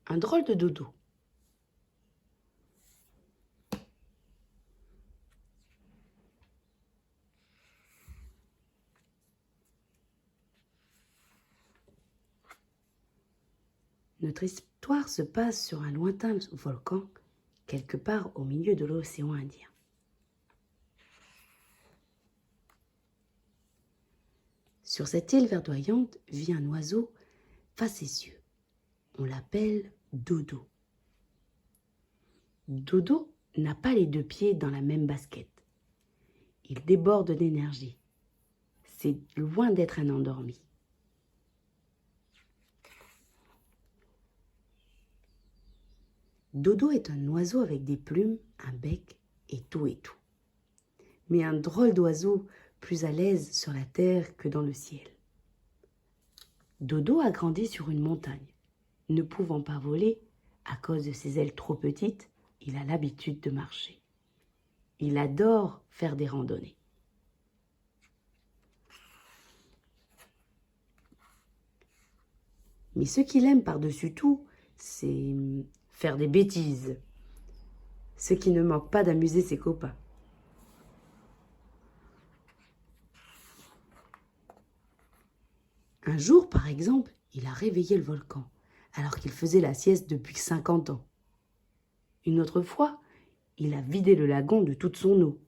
Un drôle de dodo. Notre histoire se passe sur un lointain volcan, quelque part au milieu de l'océan Indien. Sur cette île verdoyante vit un oiseau facétieux. On l'appelle Dodo. Dodo n'a pas les deux pieds dans la même basket. Il déborde d'énergie. C'est loin d'être un endormi. Dodo est un oiseau avec des plumes, un bec et tout. Mais un drôle d'oiseau plus à l'aise sur la terre que dans le ciel. Dodo a grandi sur une montagne. Ne pouvant pas voler, à cause de ses ailes trop petites, il a l'habitude de marcher. Il adore faire des randonnées. Mais ce qu'il aime par-dessus tout, c'est faire des bêtises. Ce qui ne manque pas d'amuser ses copains. Un jour, par exemple, il a réveillé le volcan, alors qu'il faisait la sieste depuis 50 ans. Une autre fois, il a vidé le lagon de toute son eau.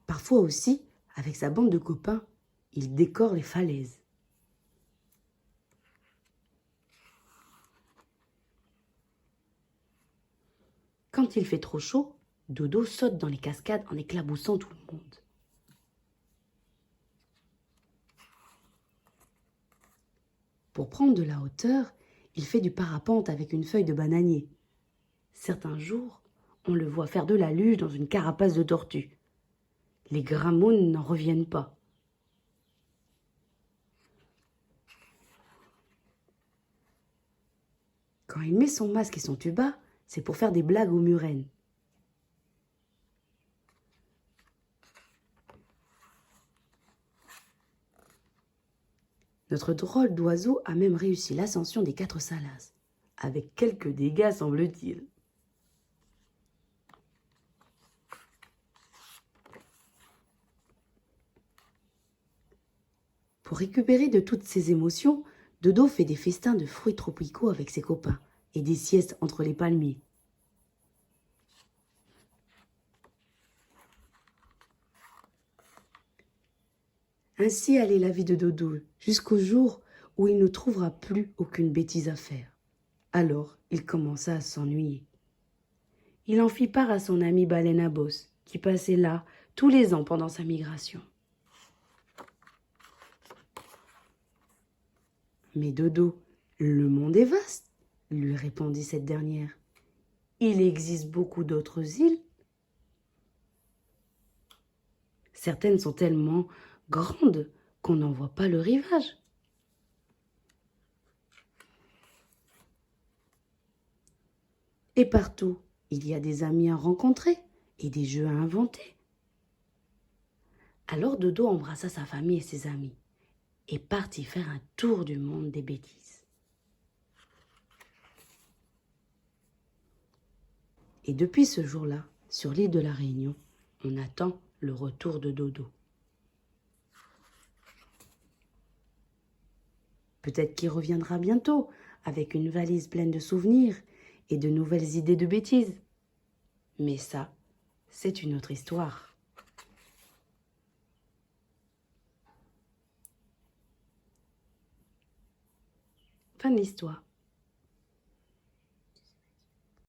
Parfois aussi, avec sa bande de copains, il décore les falaises. Quand il fait trop chaud, Dodo saute dans les cascades en éclaboussant tout le monde. Pour prendre de la hauteur, il fait du parapente avec une feuille de bananier. Certains jours, on le voit faire de la luge dans une carapace de tortue. Les grammones n'en reviennent pas. Quand il met son masque et son tuba, c'est pour faire des blagues aux murènes. Notre drôle d'oiseau a même réussi l'ascension des 4 Salas, avec quelques dégâts semble-t-il. Pour récupérer de toutes ses émotions, Dodo fait des festins de fruits tropicaux avec ses copains et des siestes entre les palmiers. Ainsi allait la vie de Dodo jusqu'au jour où il ne trouvera plus aucune bêtise à faire. Alors, il commença à s'ennuyer. Il en fit part à son ami baleine à bosse, qui passait là tous les ans pendant sa migration. Mais Dodo, le monde est vaste, lui répondit cette dernière. Il existe beaucoup d'autres îles. Certaines sont tellement grandes qu'on n'en voit pas le rivage. Et partout, il y a des amis à rencontrer et des jeux à inventer. Alors Dodo embrassa sa famille et ses amis et partit faire un tour du monde des bêtises. Et depuis ce jour-là, sur l'île de la Réunion, on attend le retour de Dodo. Peut-être qu'il reviendra bientôt avec une valise pleine de souvenirs et de nouvelles idées de bêtises. Mais ça, c'est une autre histoire. Fin de l'histoire.